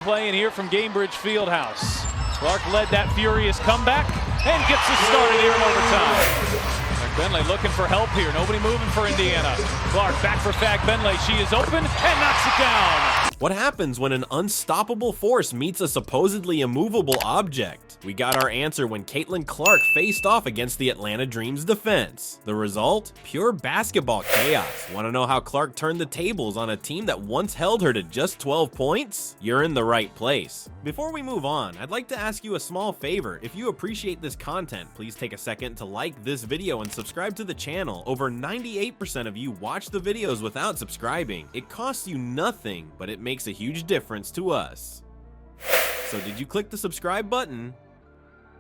Playing here from Gainbridge Fieldhouse. Clark led that furious comeback and gets us started here in overtime. Benley looking for help here. Nobody moving for Indiana. Clark back for Fag Benley. She is open and knocks it down. What happens when an unstoppable force meets a supposedly immovable object? We got our answer when Caitlin Clark faced off against the Atlanta Dream's defense. The result? Pure basketball chaos. Want to know how Clark turned the tables on a team that once held her to just 12 points? You're in the right place. Before we move on, I'd like to ask you a small favor. If you appreciate this content, please take a second to like this video and subscribe to the channel. Over 98% of you watch the videos without subscribing. It costs you nothing, but it makes a huge difference to us. So did you click the subscribe button?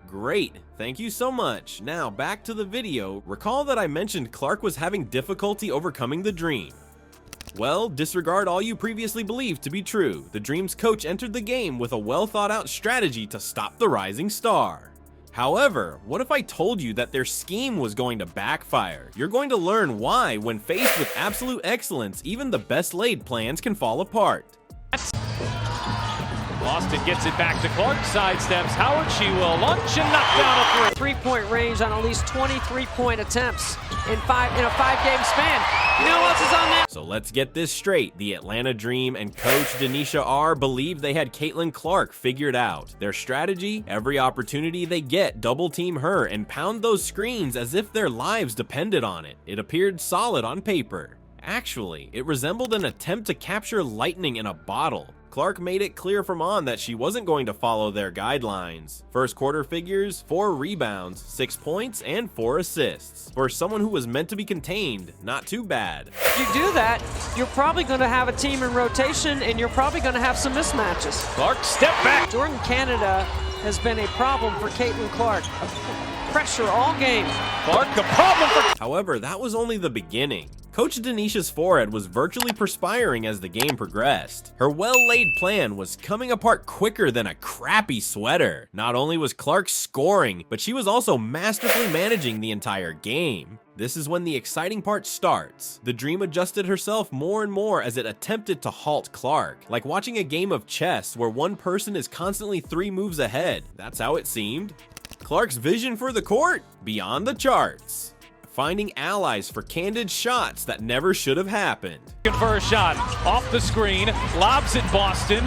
Great, thank you so much. Now back to the video. Recall that I mentioned Clark was having difficulty overcoming the Dream. Well, disregard all you previously believed to be true. The Dream's coach entered the game with a well thought out strategy to stop the rising star. However, what if I told you that their scheme was going to backfire? You're going to learn why, when faced with absolute excellence, even the best laid plans can fall apart. Boston gets it back to Clark, sidesteps Howard, she will launch and knock down a three. Three-point range on at least 23-point attempts in a five-game span. You know what else is on there? So let's get this straight. The Atlanta Dream and coach Tanisha R believed they had Caitlin Clark figured out. Their strategy? Every opportunity they get, double team her and pound those screens as if their lives depended on it. It appeared solid on paper. Actually, it resembled an attempt to capture lightning in a bottle. Clark made it clear from on that she wasn't going to follow their guidelines. First quarter figures, 4 rebounds, 6 points, and 4 assists. For someone who was meant to be contained, not too bad. If you do that, you're probably going to have a team in rotation and you're probably going to have some mismatches. Clark, step back! Jordan Canada has been a problem for Caitlin Clark. Pressure all game. Clark, a problem for... However, that was only the beginning. Coach Tanisha's forehead was virtually perspiring as the game progressed. Her well-laid plan was coming apart quicker than a crappy sweater. Not only was Clark scoring, but she was also masterfully managing the entire game. This is when the exciting part starts. The Dream adjusted herself more and more as it attempted to halt Clark. Like watching a game of chess where one person is constantly 3 moves ahead. That's how it seemed. Clark's vision for the court? Beyond the charts. Finding allies for candid shots that never should have happened. For a shot, off the screen, lobs it Boston.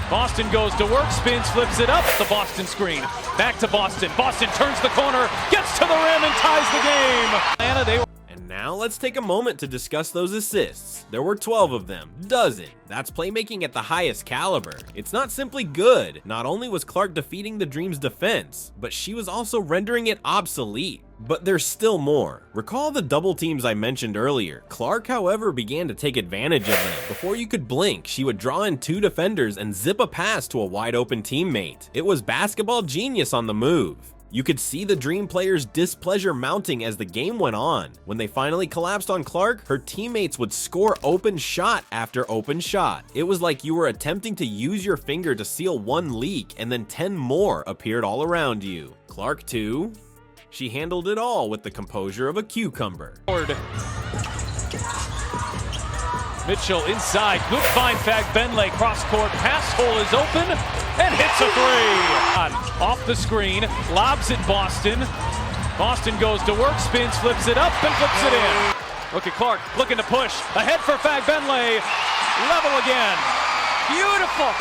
Boston goes to work, spins, flips it up, the Boston screen. Back to Boston. Boston turns the corner, gets to the rim and ties the game. Atlanta, And now let's take a moment to discuss those assists. There were 12 of them. Dozen. That's playmaking at the highest caliber. It's not simply good. Not only was Clark defeating the Dream's defense, but she was also rendering it obsolete. But there's still more. Recall the double teams I mentioned earlier. Clark, however, began to take advantage of them. Before you could blink, she would draw in 2 defenders and zip a pass to a wide open teammate. It was basketball genius on the move. You could see the Dream players' displeasure mounting as the game went on. When they finally collapsed on Clark, her teammates would score open shot after open shot. It was like you were attempting to use your finger to seal 1 leak and then 10 more appeared all around you. Clark too? She handled it all with the composure of a cucumber. Mitchell inside, good find Fag Benley, cross court, pass hole is open, and hits a 3. Off the screen, lobs it Boston. Boston goes to work, spins, flips it up, and flips it in. Look at Clark, looking to push, ahead for Fag Benley, level again. Beautiful.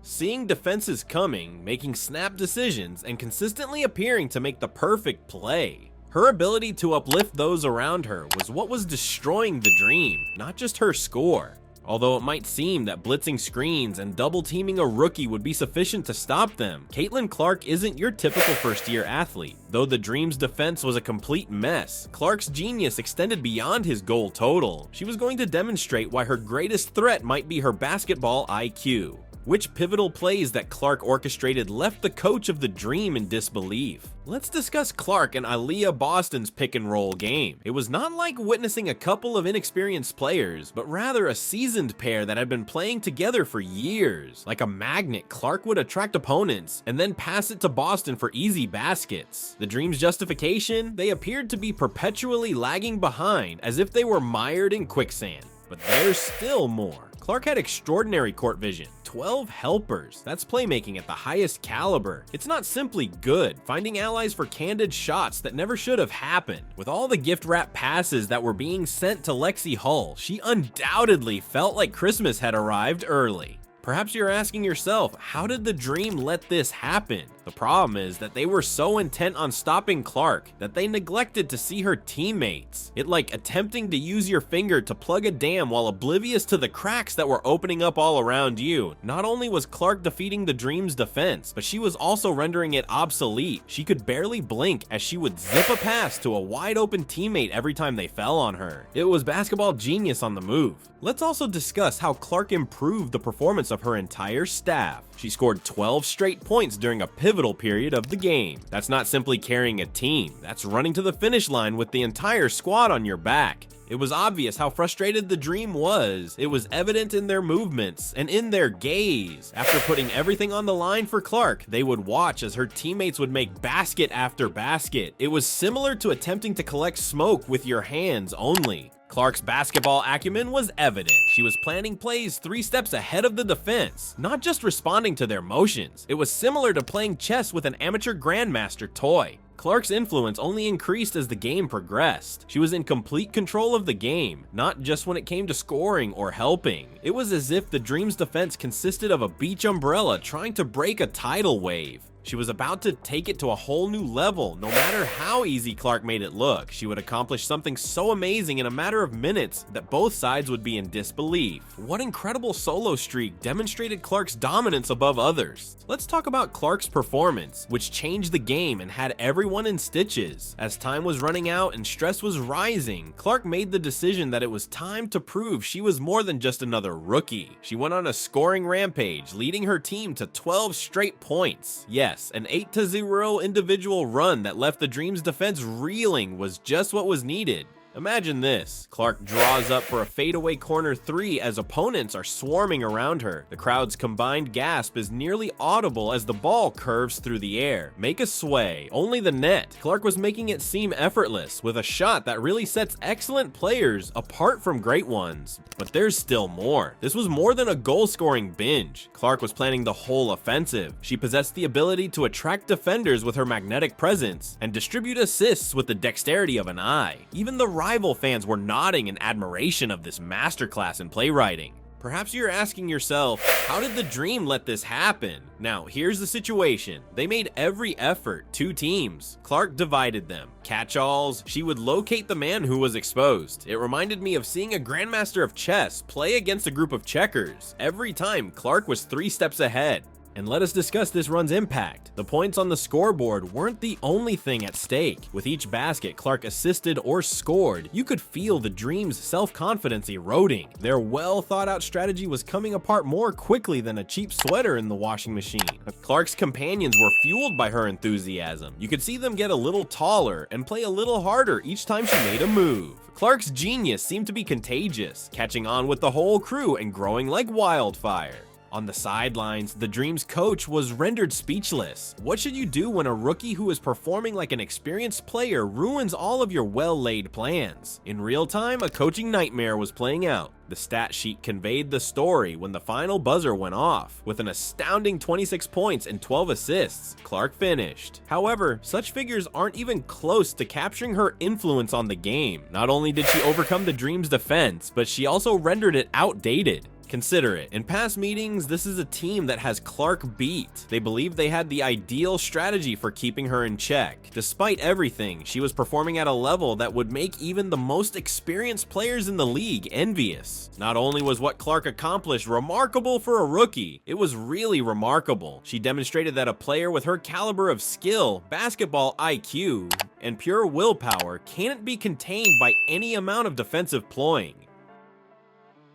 Seeing defenses coming, making snap decisions, and consistently appearing to make the perfect play. Her ability to uplift those around her was what was destroying the Dream, not just her score. Although it might seem that blitzing screens and double teaming a rookie would be sufficient to stop them, Caitlin Clark isn't your typical first-year athlete. Though the Dream's defense was a complete mess, Clark's genius extended beyond his goal total. She was going to demonstrate why her greatest threat might be her basketball IQ. Which pivotal plays that Clark orchestrated left the coach of the Dream in disbelief. Let's discuss Clark and Aaliyah Boston's pick and roll game. It was not like witnessing a couple of inexperienced players, but rather a seasoned pair that had been playing together for years. Like a magnet, Clark would attract opponents and then pass it to Boston for easy baskets. The Dream's justification? They appeared to be perpetually lagging behind as if they were mired in quicksand. But there's still more. Clark had extraordinary court vision. 12 helpers. That's playmaking at the highest caliber. It's not simply good, finding allies for candid shots that never should have happened. With all the gift wrap passes that were being sent to Lexi Hull, she undoubtedly felt like Christmas had arrived early. Perhaps you're asking yourself, how did the Dream let this happen? The problem is that they were so intent on stopping Clark that they neglected to see her teammates. It like attempting to use your finger to plug a dam while oblivious to the cracks that were opening up all around you. Not only was Clark defeating the Dream's defense, but she was also rendering it obsolete. She could barely blink as she would zip a pass to a wide open teammate every time they fell on her. It was basketball genius on the move. Let's also discuss how Clark improved the performance of her entire staff. She scored 12 straight points during a pivotal period of the game. That's not simply carrying a team, that's running to the finish line with the entire squad on your back. It was obvious how frustrated the Dream was. It was evident in their movements and in their gaze. After putting everything on the line for Clark, they would watch as her teammates would make basket after basket. It was similar to attempting to collect smoke with your hands only. Clark's basketball acumen was evident. She was planning plays 3 steps ahead of the defense, not just responding to their motions. It was similar to playing chess with an amateur grandmaster toy. Clark's influence only increased as the game progressed. She was in complete control of the game, not just when it came to scoring or helping. It was as if the Dream's defense consisted of a beach umbrella trying to break a tidal wave. She was about to take it to a whole new level. No matter how easy Clark made it look, she would accomplish something so amazing in a matter of minutes that both sides would be in disbelief. What incredible solo streak demonstrated Clark's dominance above others. Let's talk about Clark's performance, which changed the game and had everyone in stitches. As time was running out and stress was rising, Clark made the decision that it was time to prove she was more than just another rookie. She went on a scoring rampage, leading her team to 12 straight points. Yes, an 8-0 individual run that left the Dream's defense reeling was just what was needed. Imagine this. Clark draws up for a fadeaway corner 3 as opponents are swarming around her. The crowd's combined gasp is nearly audible as the ball curves through the air. Make a sway, only the net. Clark was making it seem effortless with a shot that really sets excellent players apart from great ones. But there's still more. This was more than a goal-scoring binge. Clark was planning the whole offensive. She possessed the ability to attract defenders with her magnetic presence and distribute assists with the dexterity of an eye. Even the rival fans were nodding in admiration of this masterclass in playwriting. Perhaps you're asking yourself, how did the Dream let this happen? Now, here's the situation. They made every effort. 2 teams. Clark divided them. Catch-alls. She would locate the man who was exposed. It reminded me of seeing a grandmaster of chess play against a group of checkers. Every time, Clark was 3 steps ahead. And let us discuss this run's impact. The points on the scoreboard weren't the only thing at stake. With each basket Clark assisted or scored, you could feel the Dream's self-confidence eroding. Their well-thought-out strategy was coming apart more quickly than a cheap sweater in the washing machine. Clark's companions were fueled by her enthusiasm. You could see them get a little taller and play a little harder each time she made a move. Clark's genius seemed to be contagious, catching on with the whole crew and growing like wildfire. On the sidelines, the Dream's coach was rendered speechless. What should you do when a rookie who is performing like an experienced player ruins all of your well-laid plans? In real time, a coaching nightmare was playing out. The stat sheet conveyed the story when the final buzzer went off. With an astounding 26 points and 12 assists, Clark finished. However, such figures aren't even close to capturing her influence on the game. Not only did she overcome the Dream's defense, but she also rendered it outdated. Consider it. In past meetings, this is a team that has Clark beat. They believed they had the ideal strategy for keeping her in check. Despite everything, she was performing at a level that would make even the most experienced players in the league envious. Not only was what Clark accomplished remarkable for a rookie, it was really remarkable. She demonstrated that a player with her caliber of skill, basketball IQ, and pure willpower can't be contained by any amount of defensive ploying.